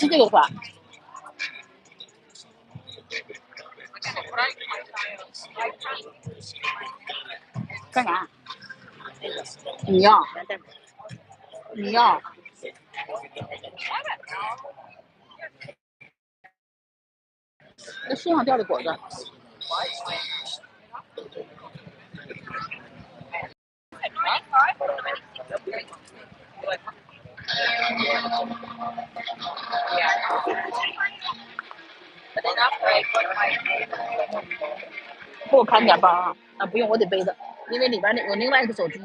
吃这个花。干啥？你要？你要？那树上掉的果子。给我看点包啊！啊，不用，我得背的，因为里边有另外一个手机。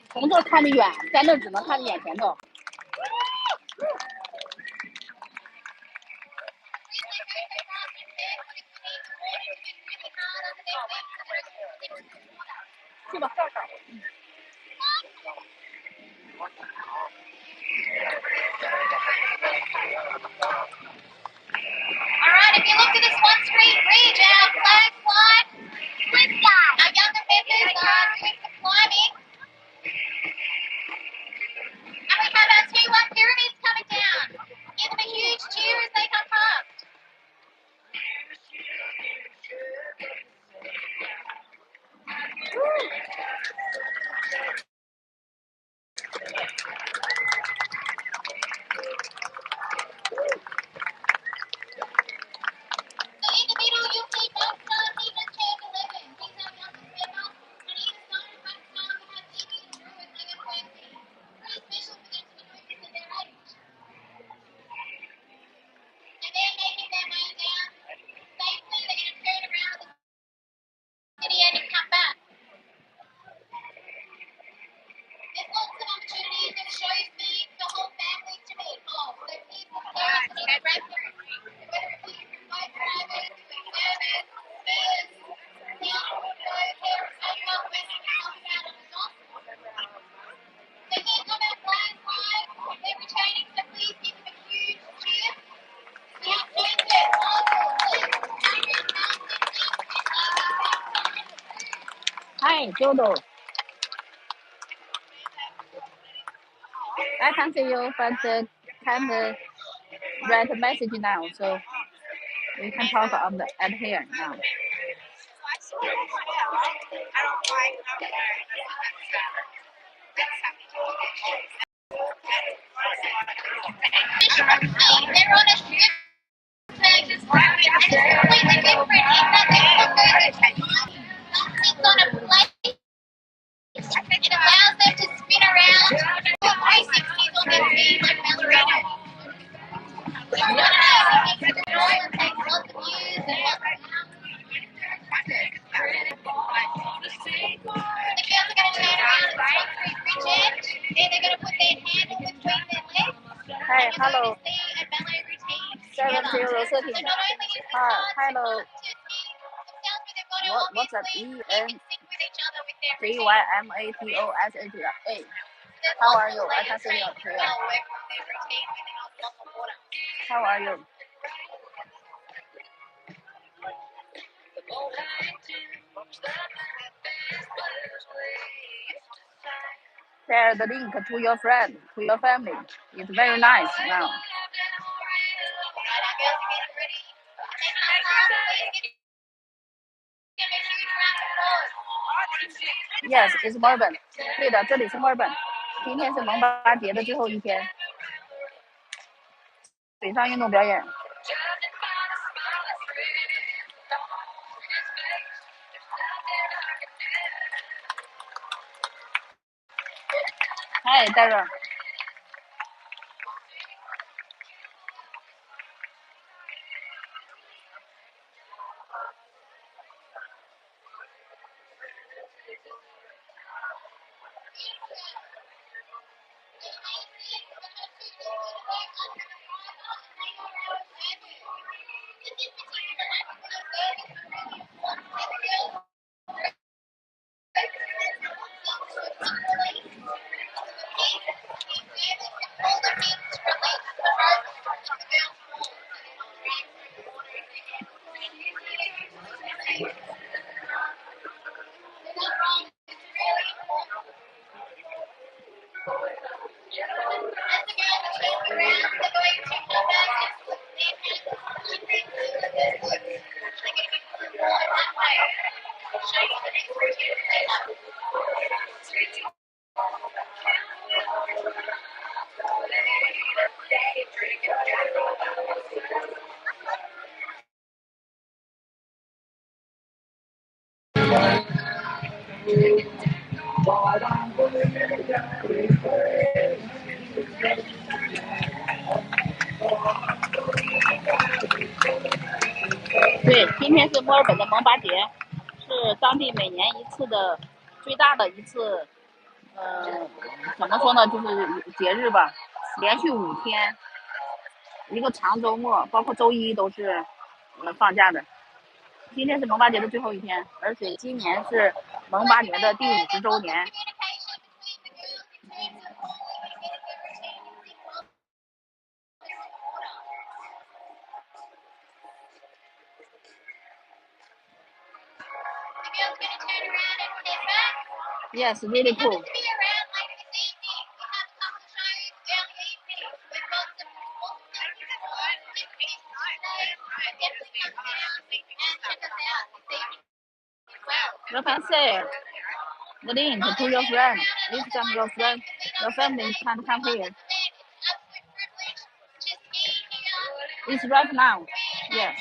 从这看得远，在那只能看见眼前头。去吧。Alright, if you look to this one street bridge, our flag fly, our younger members are doing some climbing. And we have our T1 pyramids coming down. Give them a huge cheer as they come past. So in the middle you'll see both stars, even chairs 11. He's our youngest member. And either side of both stars we have Iggy and Drew as number 20. Pretty special for them to be doing this at their age. And they're making their way down safely. They're going to turn around the city end and come back. There's lots of opportunities and show speed for whole families to be involved. So please look forward to these grandparents, whether it be boat drivers, servers, skiers, the entrepreneur, parents, makeup, whether you help out on the dock. So here come our flag fly. They're retaining, so please give them a huge cheer. We have Joseph, Michael, Luke, Adrian, Nelson, Nick, and Evie. Hi, Jodo. I can't see you, but can't write a message now, so we can talk on the at here now. They're on a ship. And it's completely different in that something's on a plate. It allows them to spin around 360s on their feet like ballerinas. It's one of those you can enjoy and take lots of views and lots of sound. The girls are going to turn around and walk through bridge edge. Then they're going to put their handle between their legs. Hey, hello. See a ballet routine. 7 looking. Hello. What's that? ENGYMATOSHA. How are you? I can see you here. How are you? Share the link to your friend, to your family. It's very nice now. Yes, it's Melbourne. 对的，这里是墨尔本。今天是蒙巴节的最后一天，水上运动表演。嗨，戴瑞。对，今天是墨尔本的蒙巴节，是当地每年一次的最大的一次，怎么说呢，就是节日吧，连续5天，一个长周末，包括周一都是放假的。今天是蒙巴节的最后一天，而且今年是蒙巴节的第50周年。Yes, really cool. You can share the link to your friend. If some your friend, your family can come here. It's right now. Yes.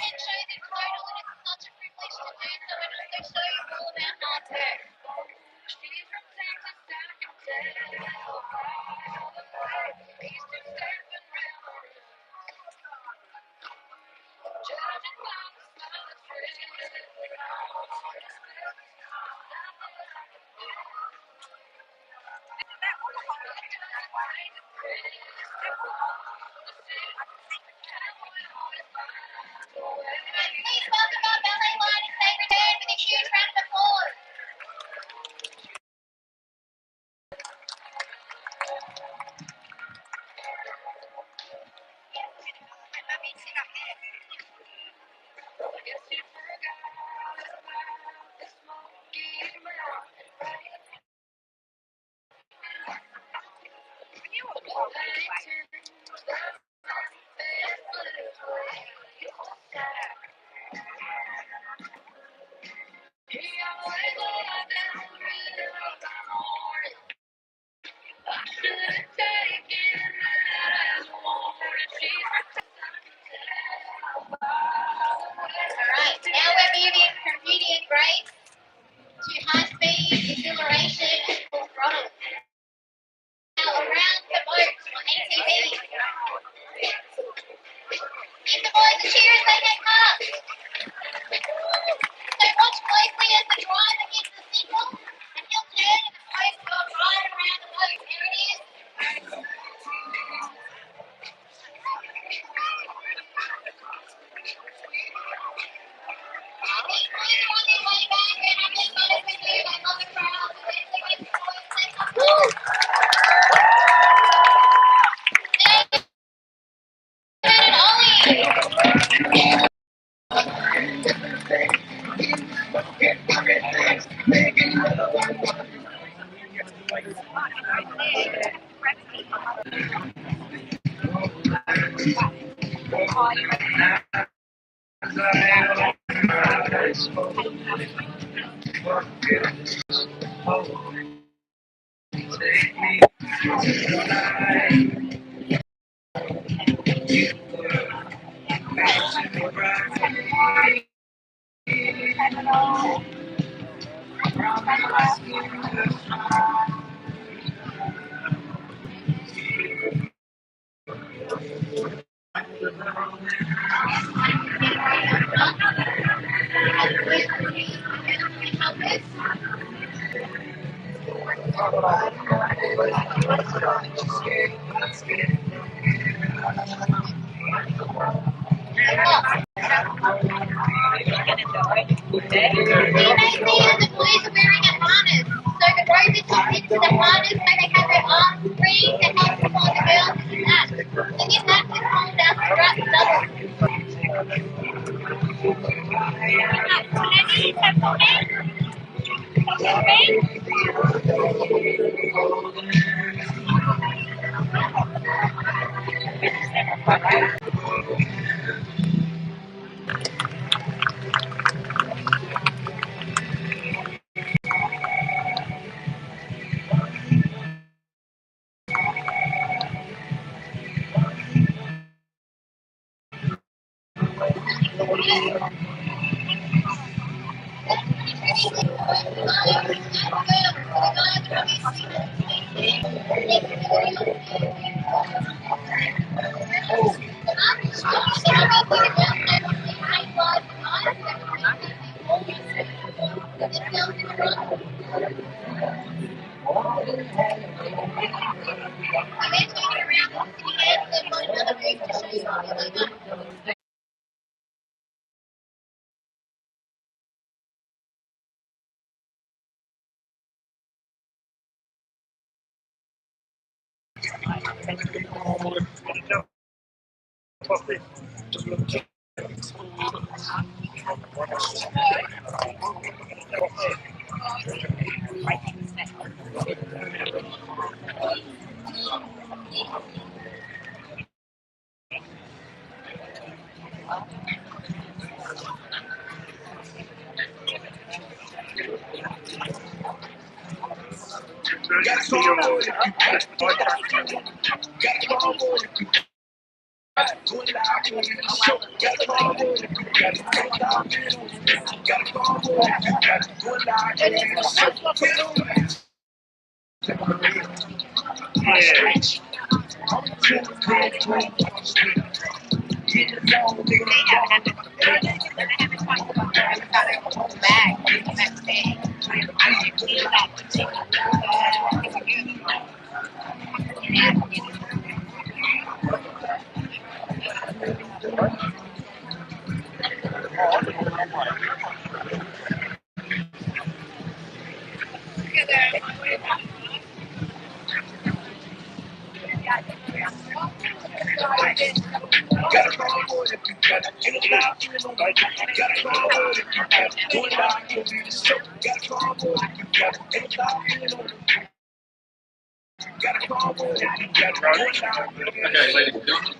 Okay, ladies and gentlemen,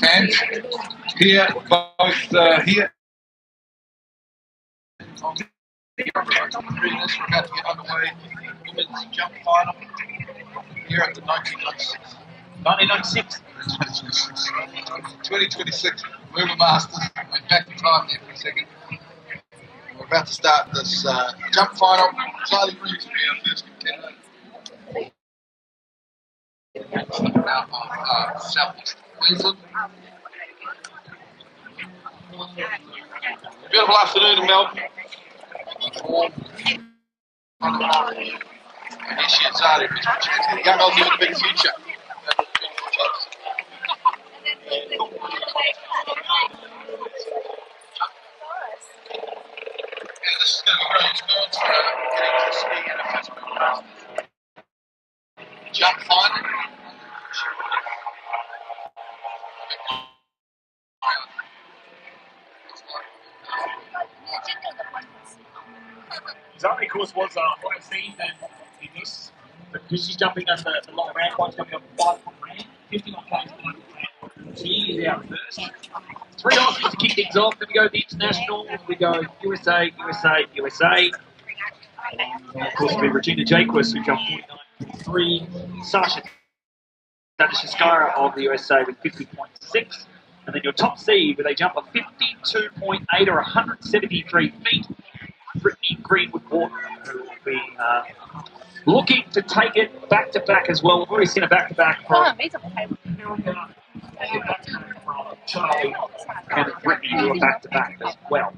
hands here, both here. We're about to get underway. Women's jump final here at the 1996. 1996. 2026 Moomba Masters. Went back in time there for a second. We're about to start this jump final. Slightly brings to be our first contender. Out of Southeast Queensland. Beautiful afternoon in Melbourne. Warm. And here she is, Zari, a young Aussie with a big future. this is going to be a great experience for getting to ski in a Festival Masters. Jump final. Zoe, of course, was on scene in this, but because she's jumping at the long ramp, one's jumping up 5 foot ramp, 51 k's per hour. She is out first. Three Aussies to kick things off. Then we go to the international. We go USA, USA, USA. And of course, we Regina Jaquist, who jumped 49.3. Sasha Tadashskara of the USA with 50.6. And then your top seed, where they jump a 52.8 or 173 feet. Brittany Greenwood-Horton, who will be looking to take it back-to-back as well. We've already seen a back-to-back from Charlie and Brittany, who are back-to-back as well.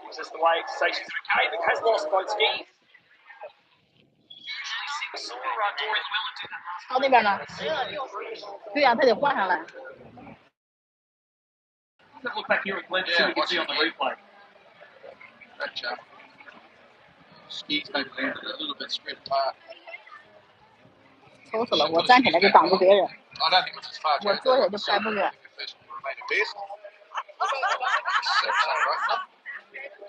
Is this the way to say she's okay, but has lost both skis? 到那边呢？对呀、他得换上来。 Let's look back here at Glenn, so we can see on the replay. That jump. Skis maybe landed a little bit spread apart. 抽死了，我站起来就挡住别人， I don't think it was as far. 我坐下就拍不远。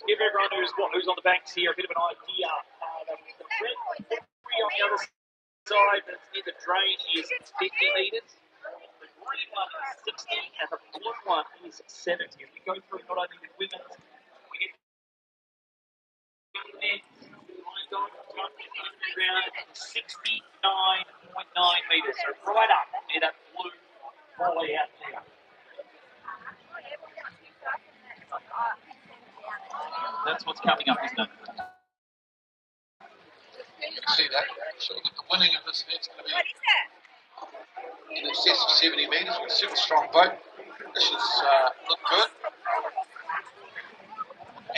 Give everyone who's on the banks here a bit of an idea. The red tree on the other side that's near the drain is 50 metres. The green one is 60 and the blue one is 70. If we go through not only the women's, we get men's, around 69.9 metres. So right up near that blue volley out there. That's what's coming up, isn't it? You can see that. So the winning of this event's going to be in excess of 70 metres with a super strong boat. This is look good.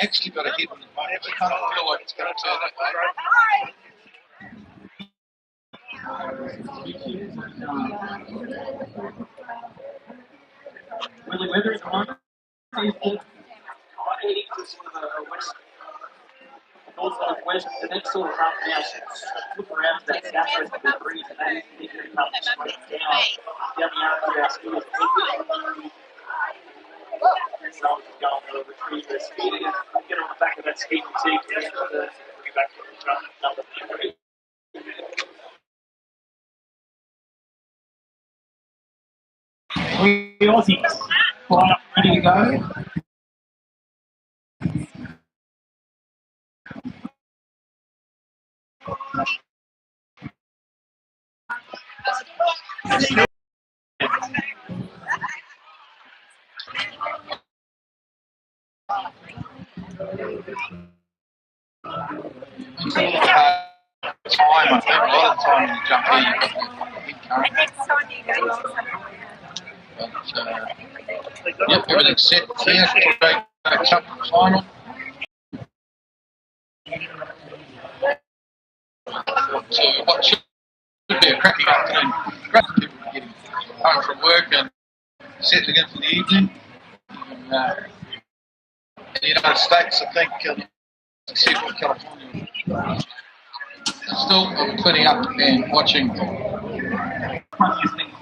Actually got a head on the boat. I can't feel like it's going to turn that way. Really, weather at the moment is heading to sort of a west northwest, the next sort of half an hour, flip around to that southwest of the breeze, and that is particularly tough to straight down the arm of our skiers. So I'm just going to retrieve the ski again, get on the back of that ski fatigue, and bring it back to the front number 3. The Aussies, line up, ready to go. Time, I think a lot of the time when you jump in, you've got the heat current. But, yep, everything's set clear for a cup final. So what should be a cracking afternoon. Great for people getting home from work and settling in for the evening. In the United States, I think, except for California, still plenty up and watching.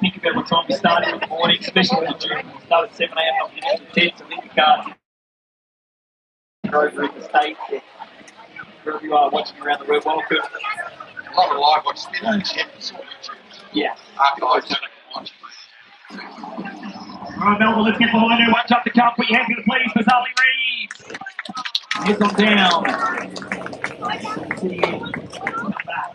Think about what time we started in the morning, especially when you start at 7 a.m. not finished at 10, so leave your car over in the States, wherever you are watching around the world. Welcome. A lot of live watch. We don't check this on YouTube. Yeah. Archives that I can watch. All right, Melbourne, let's get behind her. Watch up the cup. Put your hands together, please, for Sally Reeves. Yes, on down. To the end. Back.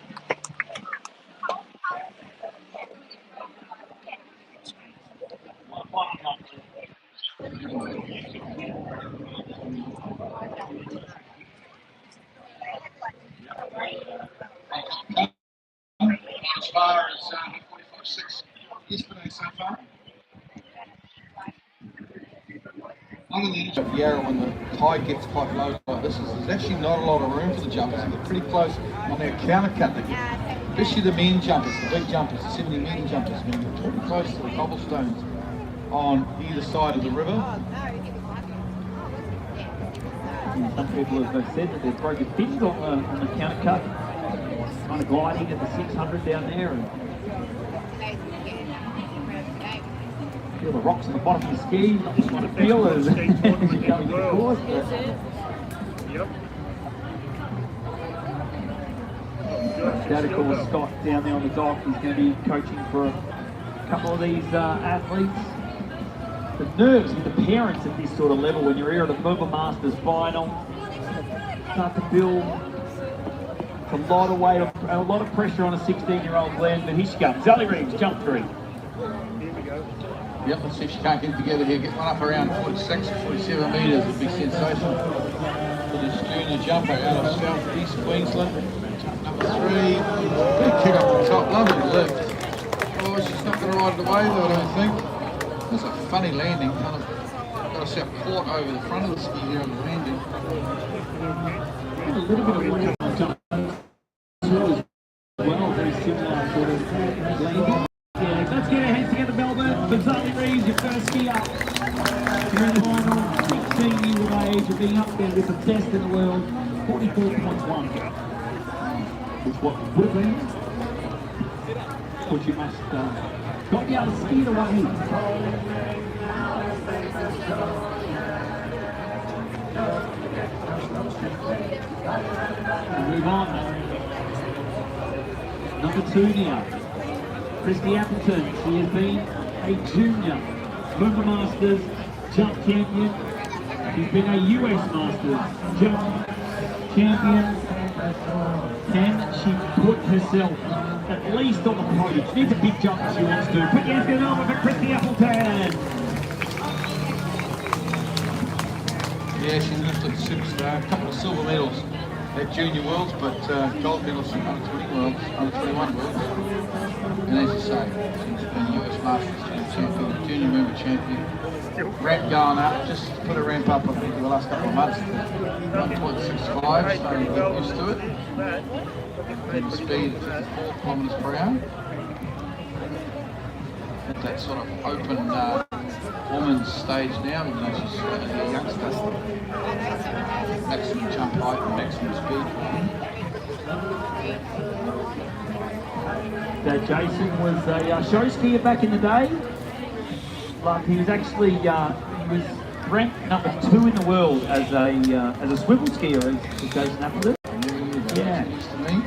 As far as 45.6 yesterday so far. Other than Yarra, when the tide gets quite low like this, there's actually not a lot of room for the jumpers. They're pretty close on their counter cut. Especially the men jumpers, the big jumpers, the 70 metre jumpers, when you're pretty close to the cobblestones on either side of the river. Some people have said that they've broken fins on the counter cut, kind of gliding at the 600 down there, and feel the rocks on the bottom of the ski, not just want to feel as you're going to the course. Dad, of course, Scott down there on the dock, he's going to be coaching for a couple of these athletes. The nerves with the parents at this sort of level when you're here at a Moomba Masters final start to build a lot of weight, a lot of pressure on a 16-year-old Glenn, but here she comes. Sally Reeves, jump 3. Here we go. Yep, let's see if she can't get together here. Get one up around 46 or 47 metres would be sensational for this junior jumper out of South East Queensland. Number 3, big kick up the top, lovely lift. Oh, she's not going to ride it away though, I don't think. That's a funny landing, kind of got us out port over the front of the ski here on the landing. A little bit of work on jump as well, very similar sort of landing. Yeah, let's get our heads together, Melbourne. For Sally Reeves, your first ski up. You're in the final, 16 years of age, of being up there with the best in the world, 44.1. Is what would have been, but you must not be able to ski the way. Move on. Number 2 now. Christy Appleton. She has been a junior Moomba Masters jump champion. She's been a US Masters jump champion. And she put herself at least on the podium. She needs a big jump if she wants to. Put your hands together for Christy Appleton. Yeah, she lifted the superstar, a couple of silver medals at Junior Worlds, but gold medals in under 20 Worlds, under 21 Worlds. And as you say, she's been US Masters champion, Junior Member champion. Ramp going up, just put a ramp up I think in the last couple of months. 1.65, starting to get used to it. And the speed of 54 kilometres per hour. At that sort of open woman's stage now, even though she's a youngster. Maximum jump height and maximum speed. Jason was a show skier back in the day. Like he was actually he was ranked number 2 in the world as a swivel skier, as Jason Appleton. Yeah. To me.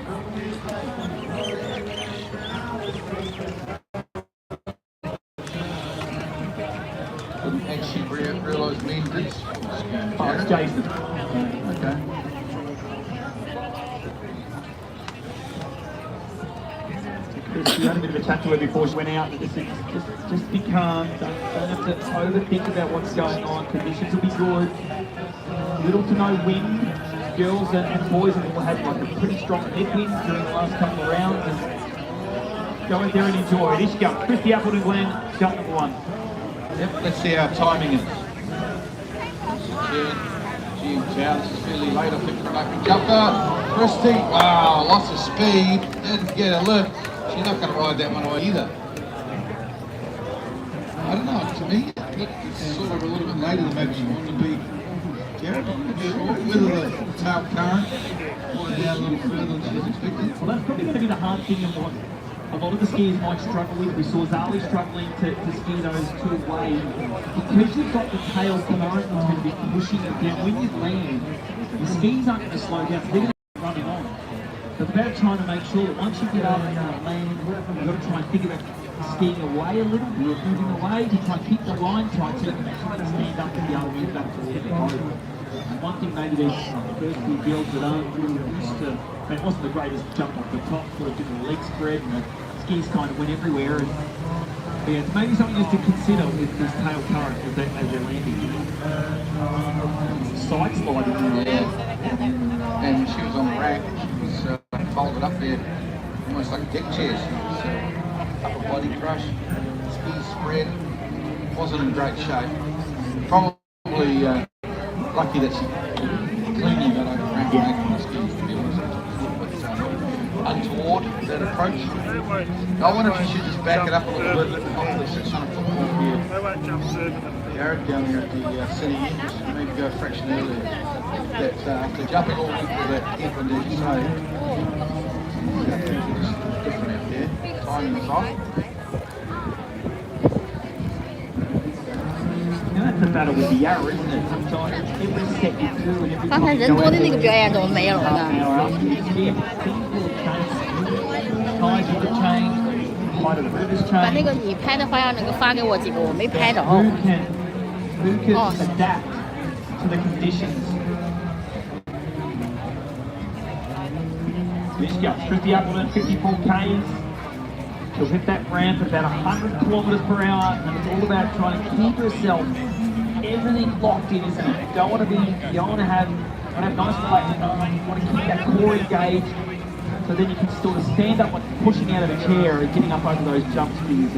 Didn't actually realise me did. Oh, it's Jason. Okay. We had a bit of a chat to her before she went out. Just be calm. Don't have to overthink about what's going on. Conditions will be good. Little to no wind. Girls and boys have all had like a pretty strong headwind during the last couple of rounds. And go out there and enjoy it. Here she goes. Christy Appleton Glen, jump number 1. Yep, let's see how timing is. She in town, this is fairly late, I think, for an open jumper. Christy, wow, lots of speed, didn't get a lift. She's not going to ride that one away either. I don't know, to me, it's sort of a little bit later than maybe she wanted to be. Jared, I'm not sure whether the tail current wanted down a little further than she was expecting. Well, that's probably going to be the hard thing of what a lot of the skiers might struggle with. We saw Zali struggling to ski those 2 away. Because you've got the tail current that's going to be pushing it down, when you land, the skis aren't going to slow down, so they're going to be running on. So it's about trying to make sure that once you get up and land, you've got to try and think about skiing away a little, moving away to try and keep the line tight so you can try to stand up and be able to move back towards the boat. And one thing maybe there's first few girls that aren't really used to, I mean, it wasn't the greatest jump off the top, sort of did the leg spread and the skis kind of went everywhere. And yeah, it's maybe something just to consider with this tail current as they're landing. Side sliding. Yeah. And she was on the rack, she was folded up there, almost like a deck chair. She was upper body crush, skis spread, wasn't in great shape. Probably lucky that she cleanly got over the rack and making the skis, to be honest. Untoward, that approach. I wonder if you should just back it up a little bit off the 600 football here. Jared down there at the city end, just maybe go a fraction earlier. That after jumping all with that headwind, as you say, things are just different out there. Timing is off. That's the battle with the Yarra, isn't it? Sometimes every step you do and every 刚才 time 人 you 多 go 的 out 那个表演怎么没有了 half 呢？ an hour after you ski, things will change. Tides will change, height of the rivers 把那 change. 个你拍的花样那个发给我几个，我没拍着 Who 哦。 can Oh. adapt to the conditions? Here she goes, Christy Appleton, 54 Ks. She'll hit that ramp at about 100 kilometres per hour, and it's all about trying to keep herself, everything locked in, isn't it? You don't want to have nice relaxing, you want to keep that core engaged, so then you can sort of stand up like pushing out of a chair and getting up over those jump skis.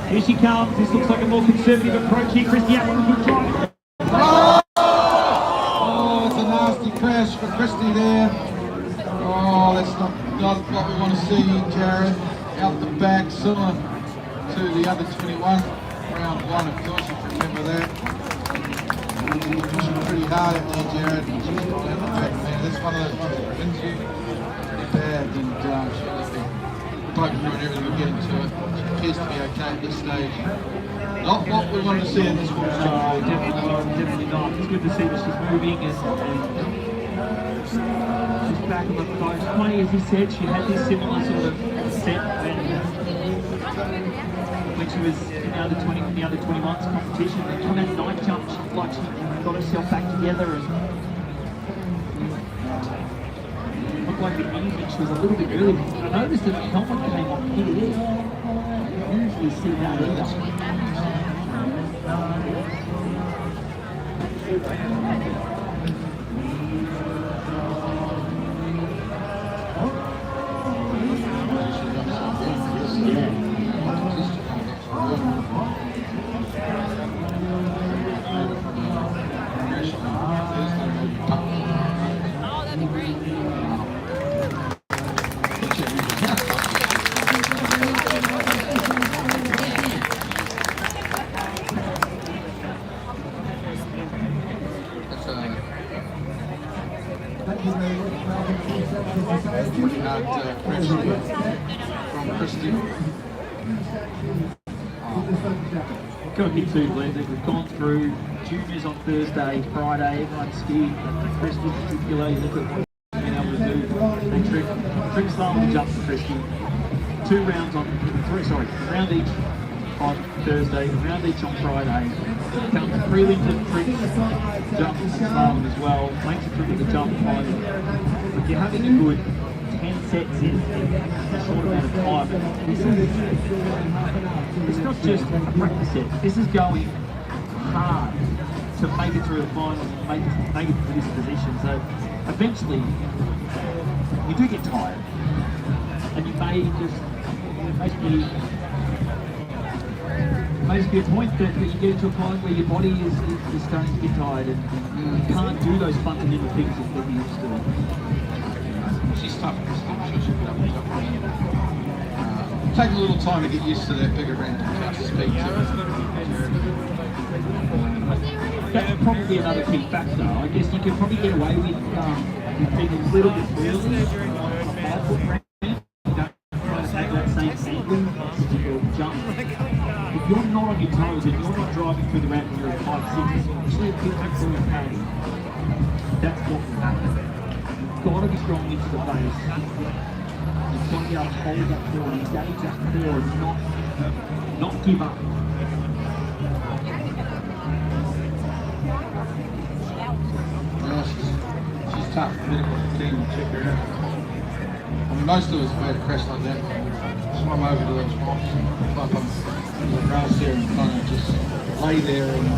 Here she comes, this looks like a more conservative approach here, Christy Appleton, good try. Oh, it's a nasty crash for Christy there. Oh, that's not what we want to see, Jared. Out the back, similar to the other 21. Round 1, of course, if you remember that. Pushing pretty hard out there, Jared. She's got out the back, man. That's one of those ones that wins you pretty bad. And she'll have to poke through and everything will get into it. She appears to be okay at this stage. Not what we wanted to see in this one. Definitely not. It's good to see that she's moving and she's back on the boat. Funny, as he said, she had this similar sort of set when she was in the under 21s competition. And on that night jump, she looked like she got herself back together and looked like the evening she was a little bit early. I noticed that the helmet came off here. Usually see that either. Pretty hard pressure from Christy. Got me too, Glenn. We've gone through juniors on Thursday, Friday, everyone's skiing. Christy in particular, you look at what they've been able to do. They trick slalom to jump for Christy. Round each on Thursday, round each on Friday. Comes prelims and tricks, jump and slalom as well. Makes it through to the jump on. If you're having a good 10 sets in a short amount of time, it's not just a practice set. This is going hard to make it through the finals and make it to this position. So eventually, you do get tired, and you may just be a point that you get to a point where your body is starting to get tired and you can't do those fundamental things that you used to. She's tough. Take a little time to get used to that bigger ramp and tough speed too. That's probably another key factor. I guess you can probably get away with being a little bit early on a 5-foot ramp. You don't try to take that same angle as you jump. If you're not on your toes and you're not driving through the ramp when you're at 5-6, actually a bit through padding. That's what will happen. You've got to be strong into the base. You've got to be able to hold that core, engage that core, and not give up. Yeah, she's tough. Medical team will check her out. I mean, most of us have had a crash like that. Swim over to those rocks and climb up the grass there and kind of just lay there and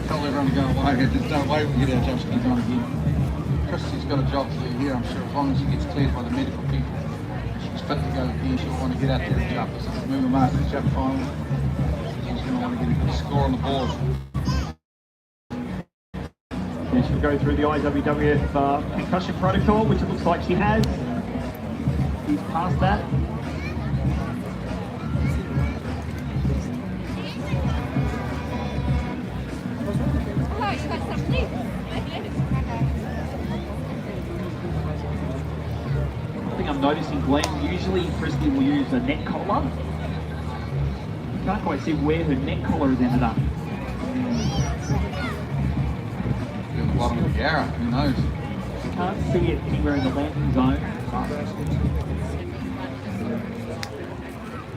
tell everyone to go away. There's no way we can get our jump skis on again. Christy's got a job to do here, I'm sure, as long as she gets cleared by the medical people. She's fit to go again, she'll want to get out there and jump. It's the Moomba Masters jump final. She's going to want to get a good score on the board. And she'll go through the IWWF concussion protocol, which it looks like she has. She's passed that. I'm noticing Glenn usually Christy will use a neck collar. You can't quite see where her neck collar has ended up. At the bottom of the arrow, who knows? You can't see it anywhere in the landing zone.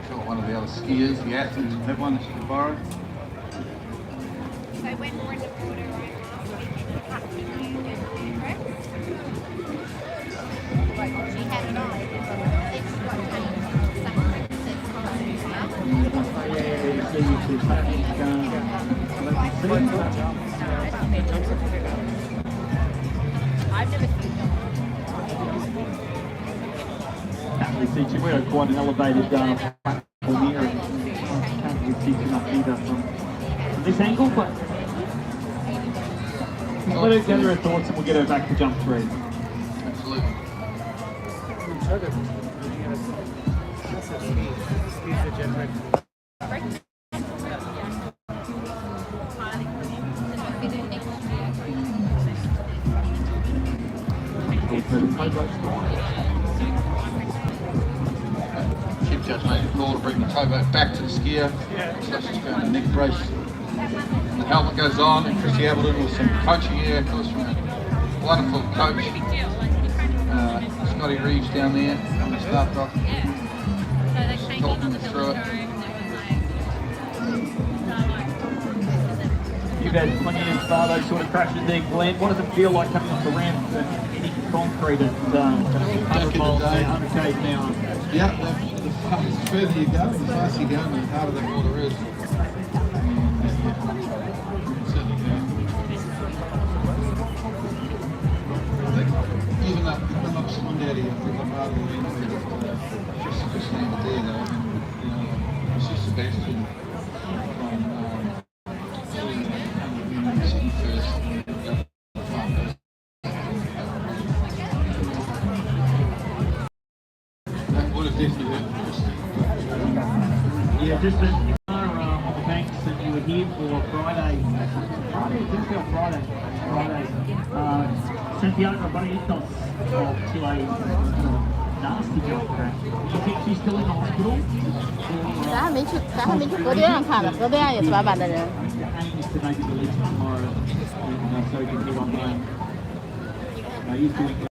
Sure, one of the other skiers, the athletes will have one that she can borrow. So when we're in the water right now, we can cut the new correct? She had it on. It's got changed. Some says closed now. I've never seen them. We're at quite an elevated platform here. Can't really see too much either from this angle, but we'll let her gather her thoughts and we'll get her back to jump 3. Absolutely. Chief judge made a call to bring the towboat back to the skier. So she's found a neck brace. The helmet goes on, and Christy Appleton with some coaching here, of course, from a wonderful coach, Scotty Reeves down there on the staff dock. Talking us through it. You've had plenty of those sort of crashes there, Glenn. What does it feel like coming off the ramp and hitting concrete at 100 miles an hour, 100 km an hour? Yeah, the further you go, the faster you go, the harder the water is. Even though I'm not swimming out here, I think I'm rather than just leave it there though. I mean, you know, it's just the best thing from sitting first. That would have definitely hurt Christy. Yeah, just that you are on the banks and you were here for Friday. Friday, Friday. Santiago Barrientos to a nasty jump crash. You think she's still in the hospital? 咱还没去河对岸看呢，河对岸也是满满的人。The aim is to maybe release tomorrow, so we can do online. He's doing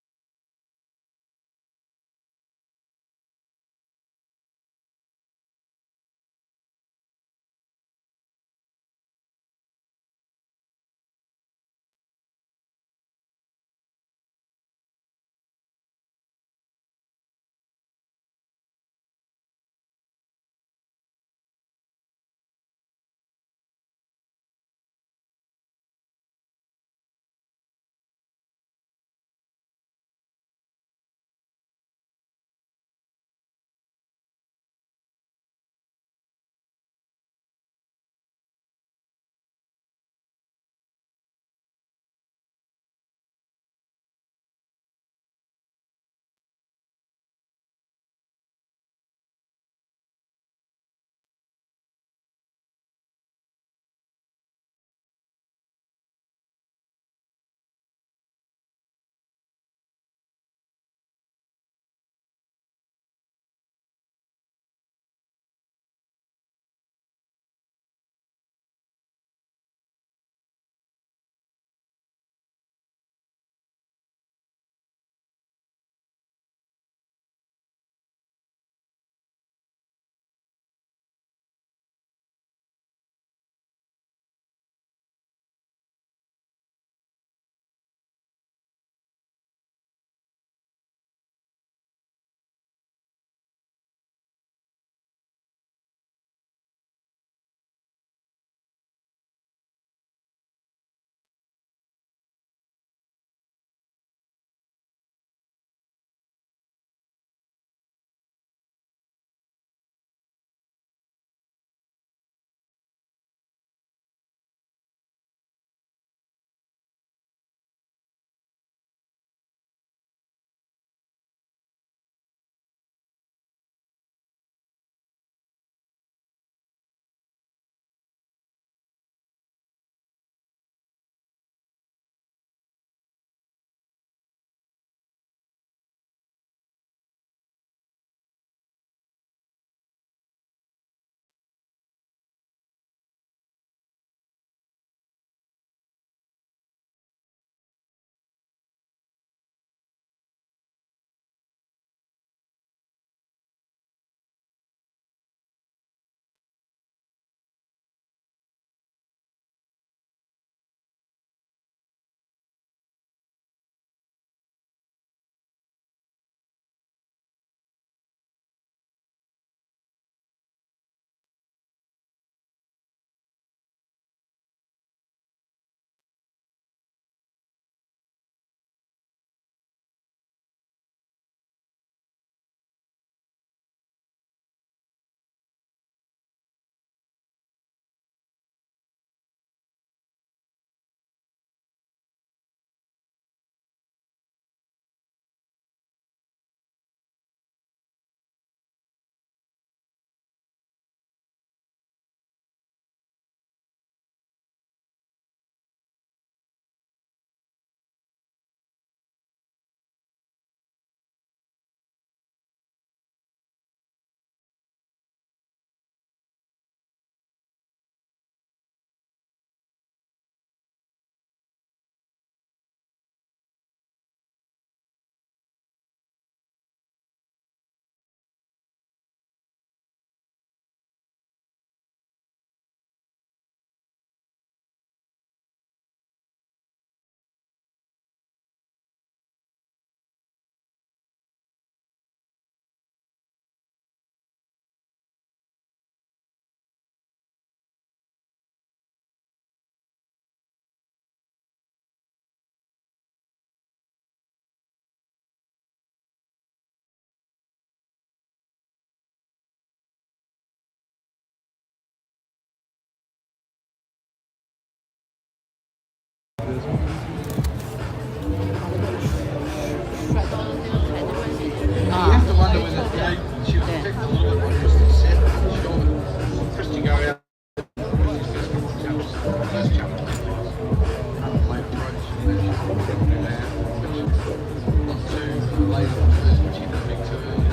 later on first, which is a big turn.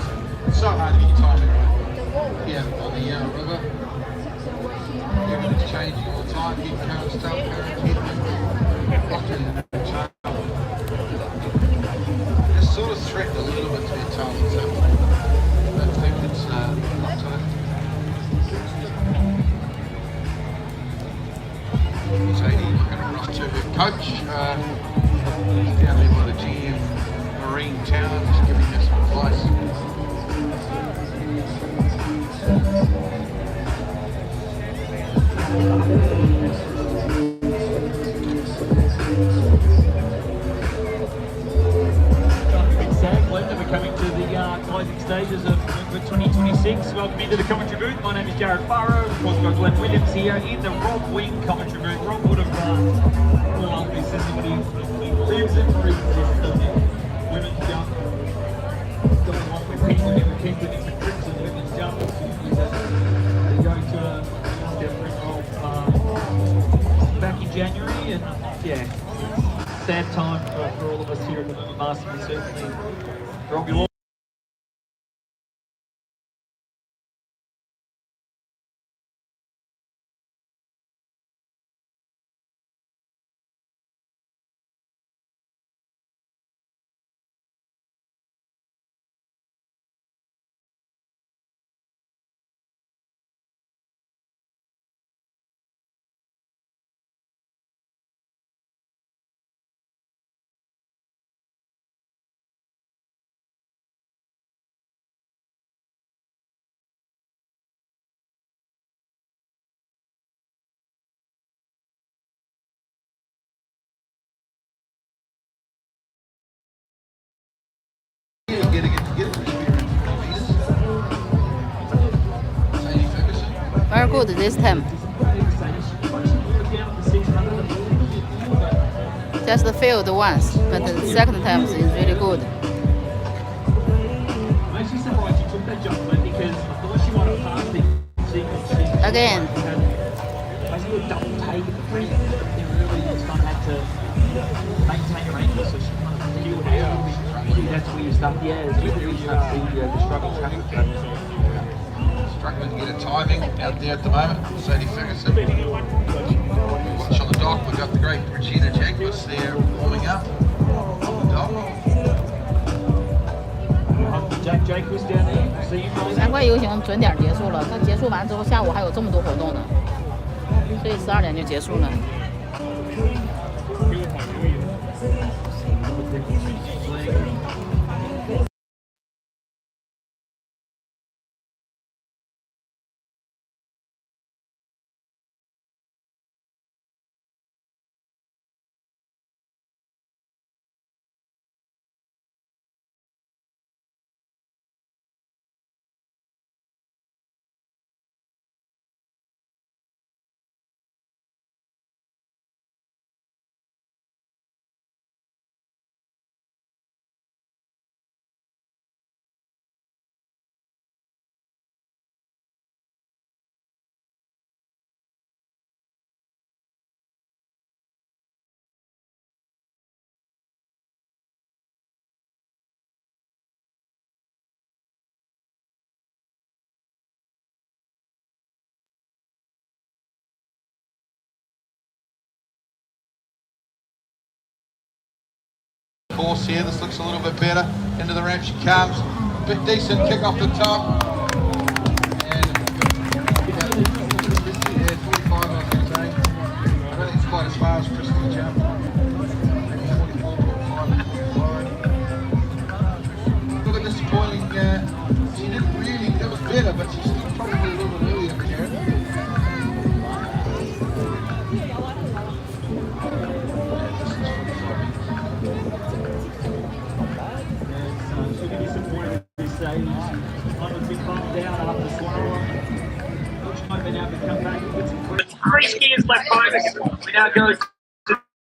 It's so hard to get your timing right. Yeah, on the Yarra River. Everything's changing all the time. Big currents, tail currents, rocking and changing. Just sort of threatened a little bit to be a tail zone. I think it's not to it. Sadie looking across to her coach. Down there by the GM Marine Tower, just giving her some advice. We're coming to the closing stages of Moomba 2026. Welcome into the commentary booth. My name is Jared Farrow. Of course, we've got Glenn Williams here in the Rob Wing commentary booth. Rob would have belonged this is what he lives and breathes this, doesn't he? Women's jump. Going on with people and we keep winning some trips in women's jump. They're going to a different role back in January, and yeah, sad time for all of us here at the Moomba Masters. Certainly, Rob, you'll Very good this time. Just failed once, but the second time is really good. I'm actually surprised you took that jump, because I thought she might have passed it. Again. Basically a double take at the front. They really just kind of had to maintain her ankle, so she kind of peeled out. That's where you start, yeah, it's where you start to see the struggle traffic. Struggling to get a timing out there at the moment. Sadie Ferguson. Watch on the dock, we've got the great Regina Jaguars there warming up on the dock. Jack Jacobs down there. See you guys. 难怪游行准点结束了，它结束完之后下午还有这么多活动呢，所以12点就结束了。Course here, this looks a little bit better. Into the ramp she comes. Bit decent kick off the top. And yeah, 45 I was going to say. I don't think it's quite as far as Christy jumped. Maybe 44, 45. Look at disappointing. She didn't really, that was better, but she's probably a little bit earlier, Karen. Three skiers left behind us. We now go to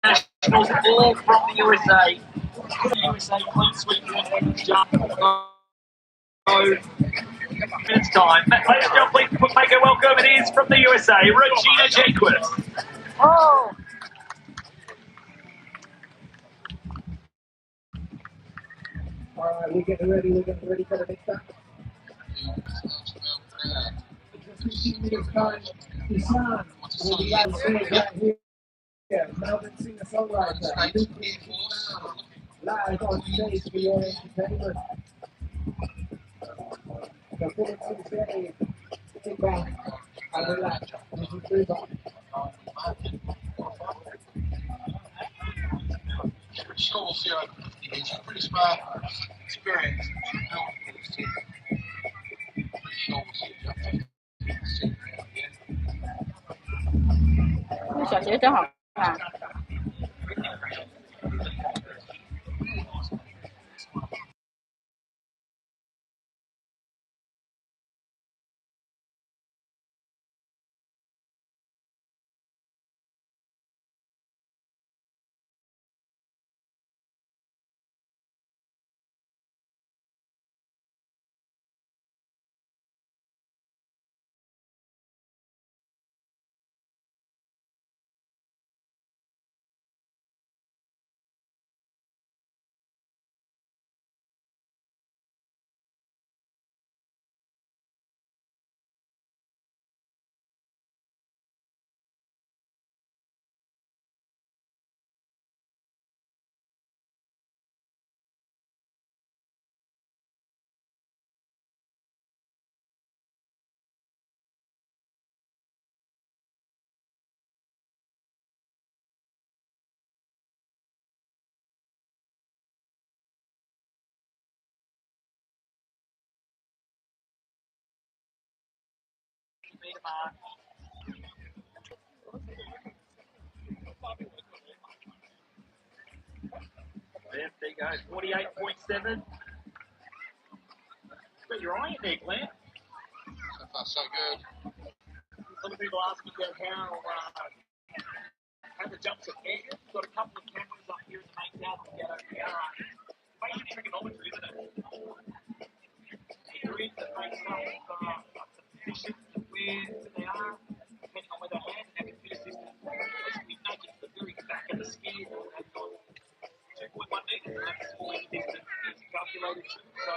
nationals, all from the USA. The USA clean sweep women's jump. Minutes time. Ladies and gentlemen, please make a welcome. It is from the USA, Regina Jaquist. Oh. Alright, we're getting ready for the next time. Just 15 minutes time, Ishan will be on stage right here. Yeah, Melbourne singer-songwriter, live on stage for your entertainment. So put it to the stage, sit back and relax. This is Moomba. Pretty sure we'll see her. It's a pretty smart experience. Pretty sure we'll see her. 这小鞋真好看。There you go, 48.7. Got your eye in there, Glenn. So far, so good. Some people asking about how the jumps are measured. We've got a couple of cameras up here in the main tower to get over here. Basic trigonometry, isn't it? There is that makes up the positions, the where they are, depending on where they land, and our computer system basically nudges the very back of the ski and that's on 2.1 metres, and that's all the distance is calculated to. So